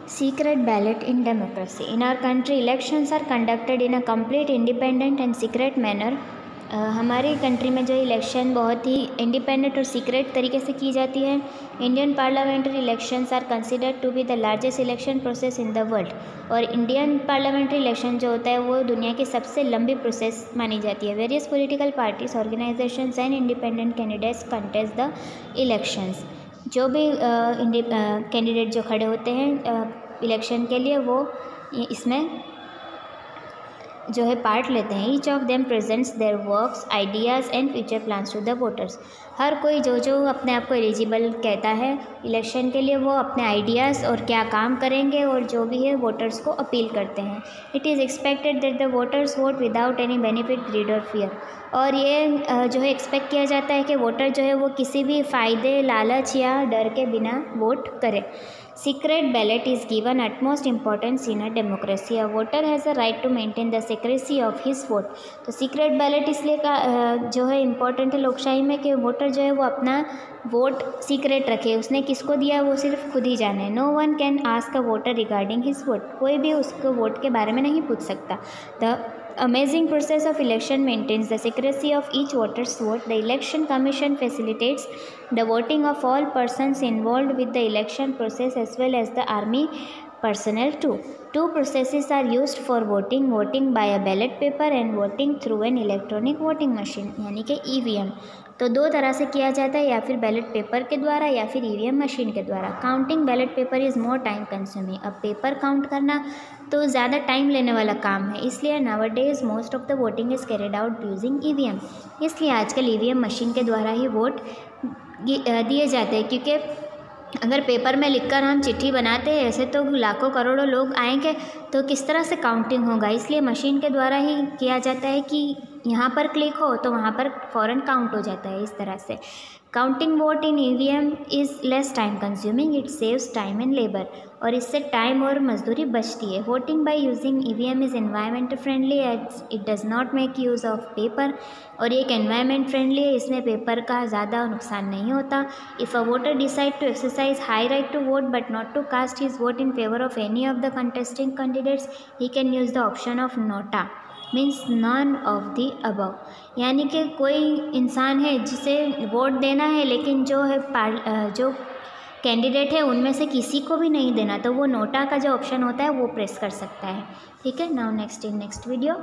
Secret ballot in democracy. In our country, elections are conducted in a complete independent and secret manner. हमारी country में जो election बहुत ही independent और secret तरीके से की जाती है. Indian parliamentary elections are considered to be the largest election process in the world. और इंडियन पार्लियामेंट्री इलेक्शन जो होता है वो दुनिया की सबसे लंबी प्रोसेस मानी जाती है. Various political parties, organisations and independent candidates contest the elections. जो भी कैंडिडेट जो खड़े होते हैं इलेक्शन के लिए वो इसमें जो है पार्ट लेते हैं. Each of them presents their works, ideas and future plans to the voters. हर कोई जो अपने आप को एलिजिबल कहता है इलेक्शन के लिए वो अपने आइडियाज़ और क्या काम करेंगे और जो भी है वोटर्स को अपील करते हैं. It is expected that the voters vote without any benefit, greed और फियर. और ये जो है एक्सपेक्ट किया जाता है कि वोटर जो है वो किसी भी फ़ायदे, लालच या डर के बिना वोट करे. Secret ballot is given utmost importance in a democracy. A voter has a right to maintain the secrecy of his vote. तो सीक्रेट बैलेट इसलिए जो है इम्पोर्टेंट है लोकशाही में कि वोटर जो है वो अपना वोट सीक्रेट रखे. उसने किसको दिया वो सिर्फ खुद ही जाने. No one can ask a voter regarding his vote. कोई भी उसको वोट के बारे में नहीं पूछ सकता. The amazing process of election maintains the secrecy of each voter's vote. The election commission facilitates the voting of all persons involved with the election process as well as the army personnel too. Two processes are used for voting: voting by a ballot paper and voting through an electronic voting machine यानी कि EVM. तो दो तरह से किया जाता है, या फिर बैलेट पेपर के द्वारा या फिर EVM मशीन के द्वारा. Counting ballot paper is more time consuming. अब पेपर काउंट करना तो ज़्यादा टाइम लेने वाला काम है, इसलिए nowadays most of the voting is carried out using EVM. इसलिए आजकल EVM मशीन के द्वारा ही वोट दिए जाते हैं. क्योंकि अगर पेपर में लिखकर हम चिट्ठी बनाते हैं ऐसे तो लाखों करोड़ों लोग आएंगे तो किस तरह से काउंटिंग होगा. इसलिए मशीन के द्वारा ही किया जाता है कि यहाँ पर क्लिक हो तो वहाँ पर फ़ौरन काउंट हो जाता है. इस तरह से counting vote in EVM is less time consuming. It saves time and labour. और इससे टाइम और मजदूरी बचती है. Voting by using EVM is environment friendly as it does not make use of paper. और ये एक एनवायरमेंट फ्रेंडली है, इसमें पेपर का ज़्यादा नुकसान नहीं होता. If a voter decide to exercise his right to vote but not to cast his vote in favour of any of the contesting candidates he can use the option of NOTA, means none of the above. यानी कि कोई इंसान है जिसे vote देना है लेकिन जो कैंडिडेट है उनमें से किसी को भी नहीं देना, तो वो नोटा का जो ऑप्शन होता है वो प्रेस कर सकता है. ठीक है. Now next video.